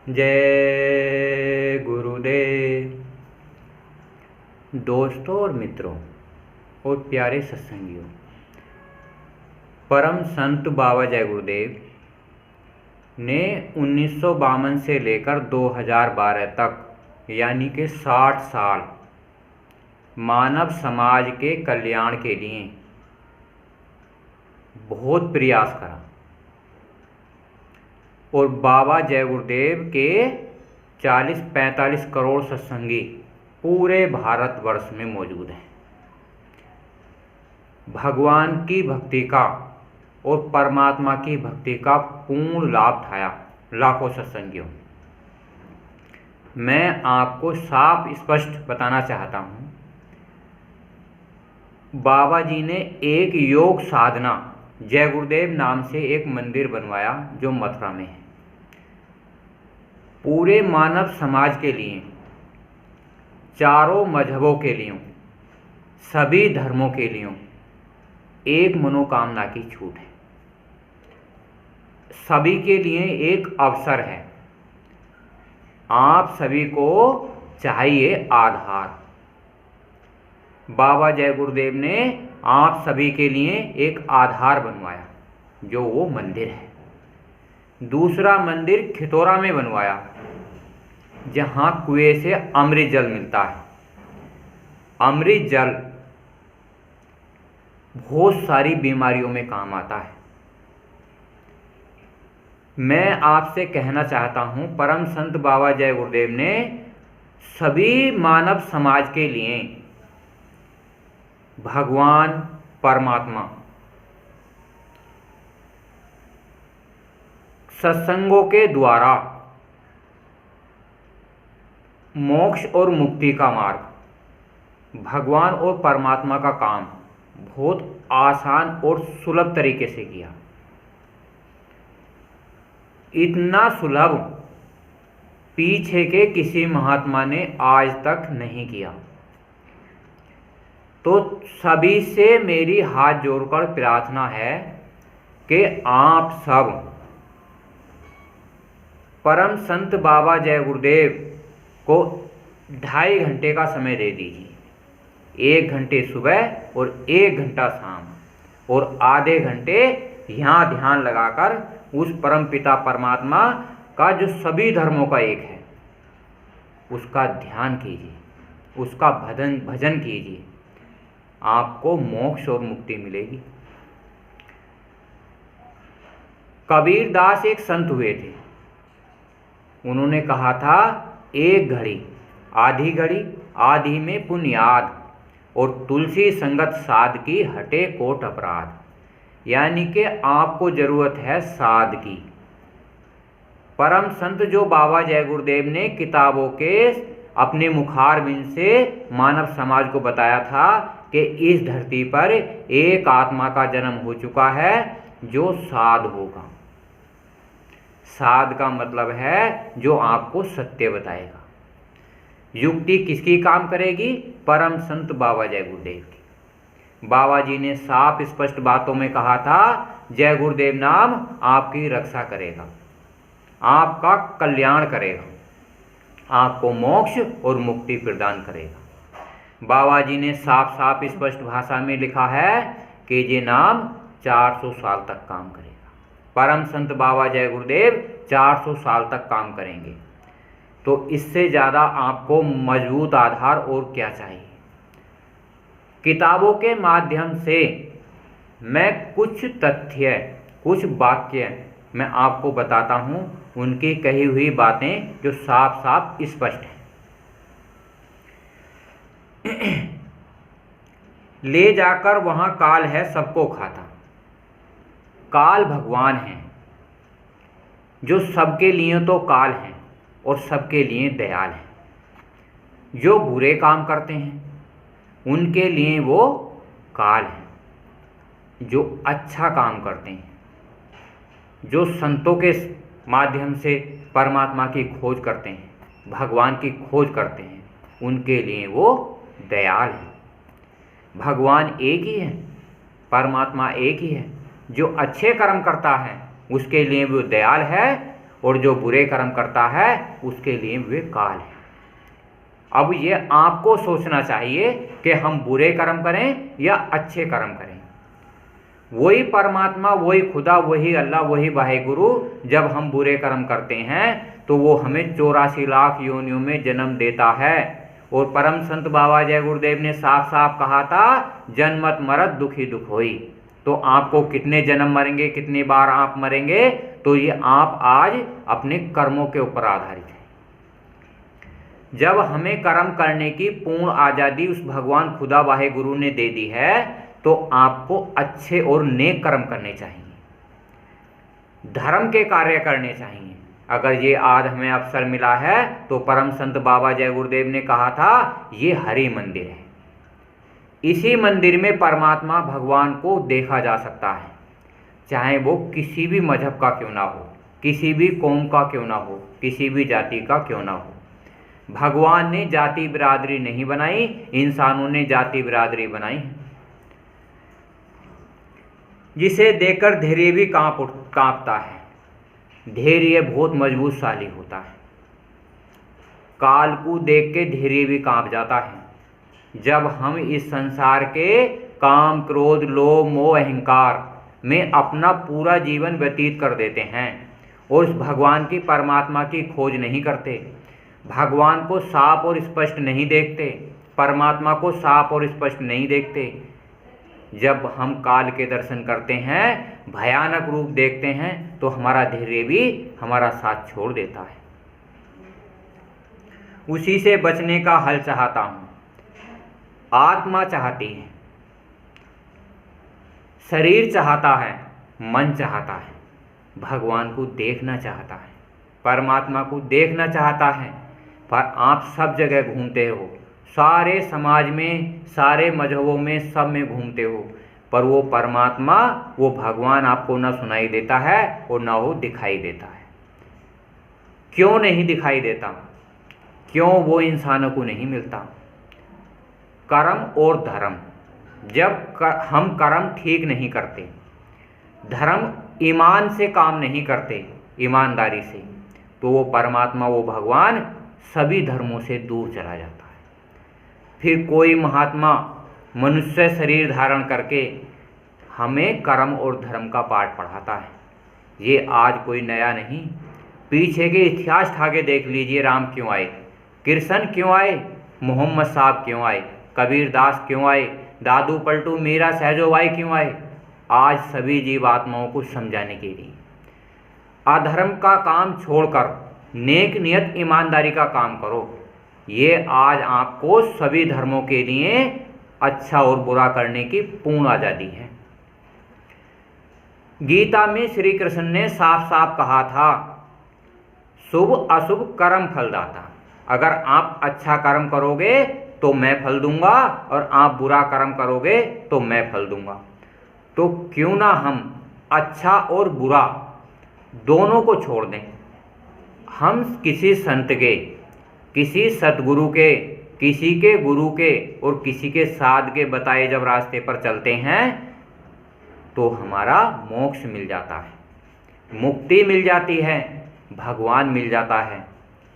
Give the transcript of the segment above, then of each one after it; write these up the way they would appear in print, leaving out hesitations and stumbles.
जय गुरुदेव। दोस्तों और मित्रों और प्यारे सत्संगियों, परम संत बाबा जय गुरुदेव ने 1952 से लेकर 2012 तक यानी कि 60 साल मानव समाज के कल्याण के लिए बहुत प्रयास करा और बाबा जय गुरुदेव के 40-45 करोड़ सत्संगी पूरे भारतवर्ष में मौजूद हैं। भगवान की भक्ति का और परमात्मा की भक्ति का पूर्ण लाभ उठाया लाखों सत्संगियों। मैं आपको साफ स्पष्ट बताना चाहता हूँ, बाबा जी ने एक योग साधना जय गुरुदेव नाम से एक मंदिर बनवाया जो मथुरा में है। पूरे मानव समाज के लिए, चारों मजहबों के लिए, सभी धर्मों के लिए एक मनोकामना की छूट है। सभी के लिए एक अवसर है। आप सभी को चाहिए आधार। बाबा जय गुरुदेव ने आप सभी के लिए एक आधार बनवाया जो वो मंदिर है। दूसरा मंदिर खितौरा में बनवाया जहाँ कुएं से अमृत जल मिलता है। अमृत जल बहुत सारी बीमारियों में काम आता है। मैं आपसे कहना चाहता हूँ, परम संत बाबा जय गुरुदेव ने सभी मानव समाज के लिए भगवान परमात्मा सत्संगों के द्वारा मोक्ष और मुक्ति का मार्ग, भगवान और परमात्मा का काम बहुत आसान और सुलभ तरीके से किया। इतना सुलभ पीछे के किसी महात्मा ने आज तक नहीं किया। तो सभी से मेरी हाथ जोड़कर प्रार्थना है कि आप सब परम संत बाबा जय गुरुदेव को 2.5 घंटे का समय दे दीजिए। 1 घंटे सुबह और 1 घंटा शाम, और आधे घंटे यहाँ ध्यान लगाकर उस परम पिता परमात्मा का जो सभी धर्मों का एक है उसका ध्यान कीजिए, उसका भजन कीजिए। आपको मोक्ष और मुक्ति मिलेगी। कबीर दास एक संत हुए थे। उन्होंने कहा था, एक घड़ी आधी में पुण्याद, और तुलसी संगत साध की हटे कोट अपराध। यानी कि आपको जरूरत है साध की। परम संत जो बाबा जय गुरुदेव ने किताबों के अपने मुखारबिंद से मानव समाज को बताया था कि इस धरती पर एक आत्मा का जन्म हो चुका है जो साध होगा। साध का मतलब है जो आपको सत्य बताएगा। युक्ति किसकी काम करेगी? परम संत बाबा जय गुरुदेव की। बाबा जी ने साफ स्पष्ट बातों में कहा था, जय गुरुदेव नाम आपकी रक्षा करेगा, आपका कल्याण करेगा, आपको मोक्ष और मुक्ति प्रदान करेगा। बाबा जी ने साफ स्पष्ट भाषा में लिखा है कि ये नाम 400 साल तक काम करेगा। परम संत बाबा जय गुरुदेव 400 साल तक काम करेंगे। तो इससे ज़्यादा आपको मजबूत आधार और क्या चाहिए? किताबों के माध्यम से मैं कुछ तथ्य, कुछ वाक्य मैं आपको बताता हूँ, उनकी कही हुई बातें जो साफ स्पष्ट हैं। ले जाकर वहाँ काल है सबको खाता। काल भगवान हैं जो सबके लिए तो काल हैं और सबके लिए दयाल हैं। जो बुरे काम करते हैं उनके लिए वो काल हैं। जो अच्छा काम करते हैं, जो संतों के माध्यम से परमात्मा की खोज करते हैं, भगवान की खोज करते हैं, उनके लिए वो दयाल है। भगवान एक ही है, परमात्मा एक ही है। जो अच्छे कर्म करता है उसके लिए वो दयाल है, और जो बुरे कर्म करता है उसके लिए वे काल है। अब ये आपको सोचना चाहिए कि हम बुरे कर्म करें या अच्छे कर्म करें। वही परमात्मा, वही खुदा, वही अल्लाह, वही वाहेगुरु जब हम बुरे कर्म करते हैं तो वो हमें 84 लाख योनियों में जन्म देता है। और परम संत बाबा जय गुरुदेव ने साफ साफ कहा था, जन्मत मरत दुखी दुख होई। तो आपको कितने जन्म मरेंगे, कितनी बार आप मरेंगे, तो ये आप आज अपने कर्मों के ऊपर आधारित है। जब हमें कर्म करने की पूर्ण आज़ादी उस भगवान खुदा वाहेगुरु ने दे दी है तो आपको अच्छे और नेक कर्म करने चाहिए, धर्म के कार्य करने चाहिए। अगर ये आज हमें अवसर मिला है तो परम संत बाबा जय गुरुदेव ने कहा था ये हरि मंदिर है, इसी मंदिर में परमात्मा भगवान को देखा जा सकता है, चाहे वो किसी भी मजहब का क्यों ना हो, किसी भी कौम का क्यों ना हो, किसी भी जाति का क्यों ना हो। भगवान ने जाति बिरादरी नहीं बनाई, इंसानों ने जाति बिरादरी बनाई है। जिसे देखकर धैर्य भी कांपता है। धैर्य बहुत मजबूतशाली होता है। काल को देख के धैर्य भी कांप जाता है। जब हम इस संसार के काम, क्रोध, लोभ, मोह, अहंकार में अपना पूरा जीवन व्यतीत कर देते हैं और उस भगवान की, परमात्मा की खोज नहीं करते, भगवान को साफ और स्पष्ट नहीं देखते, परमात्मा को साफ और स्पष्ट नहीं देखते, जब हम काल के दर्शन करते हैं, भयानक रूप देखते हैं, तो हमारा धैर्य भी हमारा साथ छोड़ देता है। उसी से बचने का हल चाहता हूँ। आत्मा चाहती है, शरीर चाहता है, मन चाहता है, भगवान को देखना चाहता है, परमात्मा को देखना चाहता है, पर आप सब जगह घूमते हो, सारे समाज में, सारे मजहबों में, सब में घूमते हो, पर वो परमात्मा, वो भगवान आपको ना सुनाई देता है और ना वो दिखाई देता है। क्यों नहीं दिखाई देता? क्यों वो इंसानों को नहीं मिलता? कर्म और धर्म, जब हम कर्म ठीक नहीं करते, धर्म ईमान से काम नहीं करते, ईमानदारी से, तो वो परमात्मा, वो भगवान सभी धर्मों से दूर चला जाता है। फिर कोई महात्मा मनुष्य शरीर धारण करके हमें कर्म और धर्म का पाठ पढ़ाता है। ये आज कोई नया नहीं, पीछे के इतिहास ठाके देख लीजिए। राम क्यों आए, कृष्ण क्यों आए, मोहम्मद साहब क्यों आए, कबीर दास क्यों आए, दादू पलटू मीरा सहजोबाई क्यों आए? आज सभी जीवात्माओं को समझाने के लिए। अधर्म का काम छोड़कर नेक नियत ईमानदारी का काम करो। ये आज आपको सभी धर्मों के लिए अच्छा और बुरा करने की पूर्ण आज़ादी है। गीता में श्री कृष्ण ने साफ साफ कहा था, शुभ अशुभ कर्म फलदाता। अगर आप अच्छा कर्म करोगे तो मैं फल दूंगा और आप बुरा कर्म करोगे तो मैं फल दूंगा। तो क्यों ना हम अच्छा और बुरा दोनों को छोड़ दें। हम किसी संत के, किसी सतगुरु के, किसी के गुरु के और किसी के साध के बताए जब रास्ते पर चलते हैं तो हमारा मोक्ष मिल जाता है, मुक्ति मिल जाती है, भगवान मिल जाता है,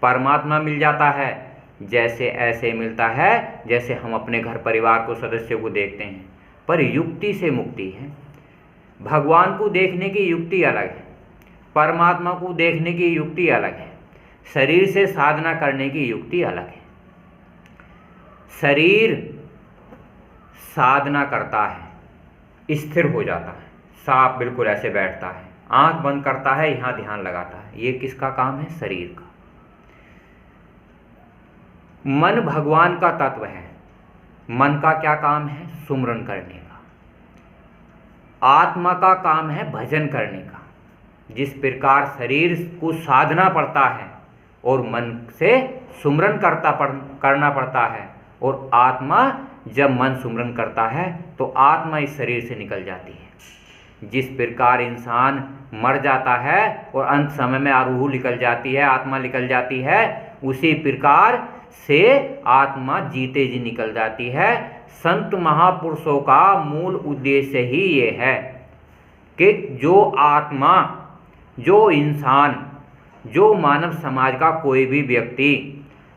परमात्मा मिल जाता है। जैसे ऐसे मिलता है जैसे हम अपने घर परिवार को, सदस्यों को देखते हैं। पर युक्ति से मुक्ति है। भगवान को देखने की युक्ति अलग है, परमात्मा को देखने की युक्ति अलग है, शरीर से साधना करने की युक्ति अलग है। शरीर साधना करता है, स्थिर हो जाता है, साफ बिल्कुल ऐसे बैठता है, आंख बंद करता है, यहाँ ध्यान लगाता है। ये किसका काम है? शरीर का। मन भगवान का तत्व है। मन का क्या काम है? सुमरन करने का। आत्मा का काम है भजन करने का। जिस प्रकार शरीर को साधना पड़ता है और मन से सुमरन करना पड़ता है, और आत्मा जब मन सुमरन करता है तो आत्मा इस शरीर से निकल जाती है। जिस प्रकार इंसान मर जाता है और अंत समय में रूह निकल जाती है, आत्मा निकल जाती है, उसी प्रकार से आत्मा जीते जी निकल जाती है। संत महापुरुषों का मूल उद्देश्य ही ये है कि जो आत्मा, जो इंसान जो मानव समाज का कोई भी व्यक्ति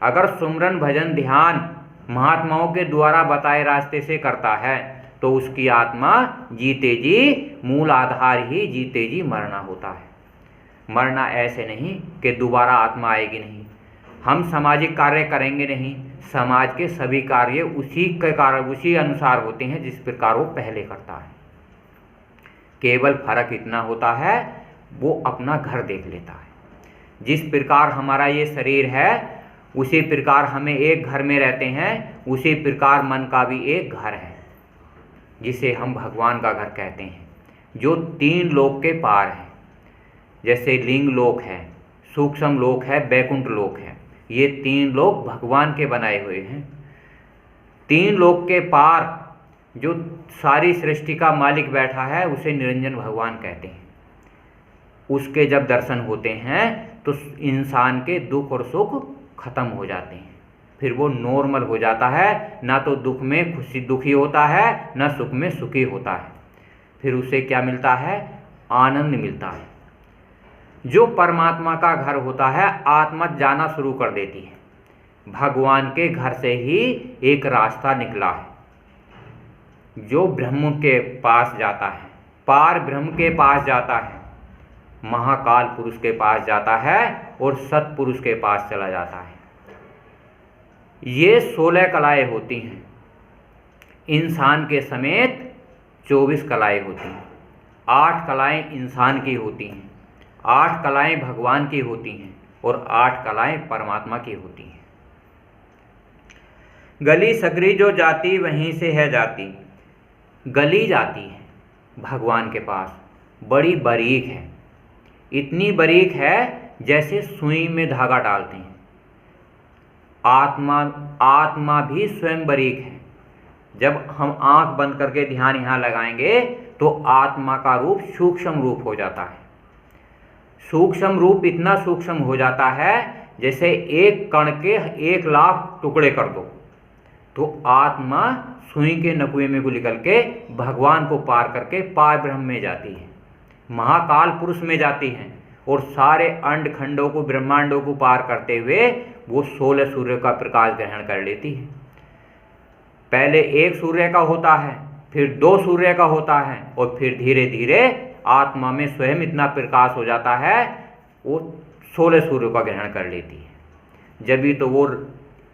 अगर सुमरन भजन ध्यान महात्माओं के द्वारा बताए रास्ते से करता है तो उसकी आत्मा जीते जी मूल आधार ही जीते जी मरना होता है। मरना ऐसे नहीं कि दोबारा आत्मा आएगी नहीं, हम सामाजिक कार्य करेंगे नहीं, समाज के सभी कार्य उसी अनुसार होते हैं जिस प्रकार वो पहले करता है। केवल फर्क इतना होता है वो अपना घर देख लेता है। जिस प्रकार हमारा ये शरीर है उसी प्रकार हमें एक घर में रहते हैं, उसी प्रकार मन का भी एक घर है जिसे हम भगवान का घर कहते हैं, जो 3 लोक के पार है। जैसे लिंग लोक है, सूक्ष्म लोक है, बैकुंठ लोक है। ये 3 लोक भगवान के बनाए हुए हैं। 3 लोक के पार जो सारी सृष्टि का मालिक बैठा है उसे निरंजन भगवान कहते हैं। उसके जब दर्शन होते हैं तो इंसान के दुख और सुख खत्म हो जाते हैं, फिर वो नॉर्मल हो जाता है, ना तो दुख में दुखी होता है ना सुख में सुखी होता है। फिर उसे क्या मिलता है? आनंद मिलता है। जो परमात्मा का घर होता है आत्मा जाना शुरू कर देती है। भगवान के घर से ही एक रास्ता निकला है जो ब्रह्म के पास जाता है, पार ब्रह्म के पास जाता है, महाकाल पुरुष के पास जाता है और सतपुरुष के पास चला जाता है। ये 16 कलाएं होती हैं। इंसान के समेत 24 कलाएं होती हैं। 8 कलाएं इंसान की होती हैं, 8 कलाएं भगवान की होती हैं और 8 कलाएं परमात्मा की होती हैं। गली सकरी जो जाती वहीं से है जाती। गली जाती है भगवान के पास, बड़ी बारीक है, इतनी बारीक है जैसे सुई में धागा डालते हैं। आत्मा भी स्वयं बारीक है। जब हम आंख बंद करके ध्यान यहाँ लगाएंगे तो आत्मा का रूप सूक्ष्म रूप हो जाता है। सूक्ष्म रूप इतना सूक्ष्म हो जाता है जैसे एक कण के 1 लाख टुकड़े कर दो तो आत्मा सुई के नकुए में को निकल के भगवान को पार करके पार ब्रह्म में जाती है, महाकाल पुरुष में जाती है और सारे अंड खंडों को ब्रह्मांडों को पार करते हुए वो 16 सूर्य का प्रकाश ग्रहण कर लेती है। पहले 1 सूर्य का होता है, फिर 2 सूर्य का होता है और फिर धीरे धीरे आत्मा में स्वयं इतना प्रकाश हो जाता है वो 16 सूर्य का ग्रहण कर लेती है। जब भी तो वो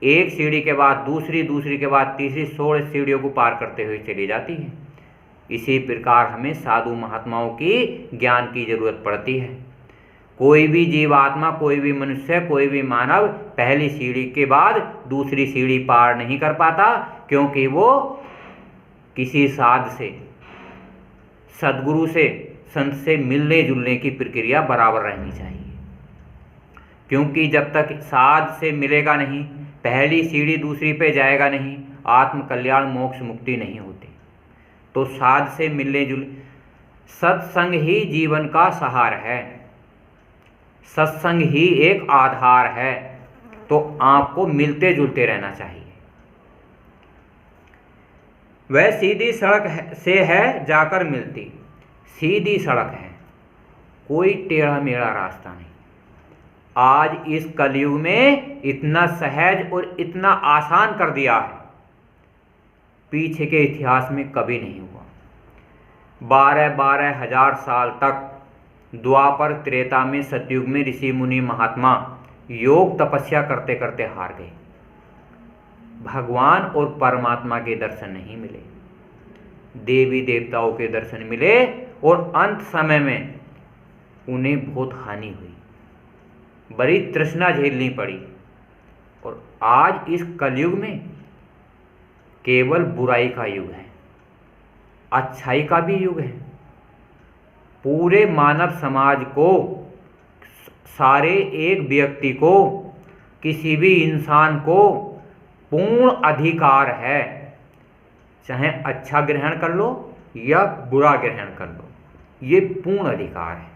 एक सीढ़ी के बाद दूसरी, दूसरी के बाद तीसरी 16 सीढ़ियों को पार करते हुए चली जाती है। इसी प्रकार हमें साधु महात्माओं की ज्ञान की जरूरत पड़ती है। कोई भी जीवात्मा, कोई भी मनुष्य, कोई भी मानव पहली सीढ़ी के बाद दूसरी सीढ़ी पार नहीं कर पाता, क्योंकि वो किसी साध से, सद्गुरु से, संत से मिलने जुलने की प्रक्रिया बराबर रहनी चाहिए। क्योंकि जब तक साध से मिलेगा नहीं, पहली सीढ़ी दूसरी पे जाएगा नहीं, आत्म कल्याण मोक्ष मुक्ति नहीं होती। तो साध से मिलने जुलने, सत्संग ही जीवन का सहारा है, सत्संग ही एक आधार है। तो आपको मिलते जुलते रहना चाहिए। वह सीधी सड़क से है जाकर मिलती। सीधी सड़क है, कोई टेढ़ा मेढ़ा रास्ता नहीं। आज इस कलयुग में इतना सहज और इतना आसान कर दिया है, पीछे के इतिहास में कभी नहीं हुआ। 12-12 हजार साल तक द्वापर त्रेता में, सतयुग में ऋषि मुनि महात्मा योग तपस्या करते करते हार गए। भगवान और परमात्मा के दर्शन नहीं मिले, देवी देवताओं के दर्शन मिले और अंत समय में उन्हें बहुत हानि हुई, बड़ी तृष्णा झेलनी पड़ी। और आज इस कलयुग में केवल बुराई का युग है, अच्छाई का भी युग है। पूरे मानव समाज को, सारे एक व्यक्ति को, किसी भी इंसान को पूर्ण अधिकार है, चाहे अच्छा ग्रहण कर लो या बुरा ग्रहण कर लो, ये पूर्ण अधिकार है।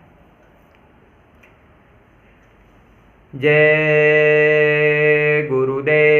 जय गुरुदेव।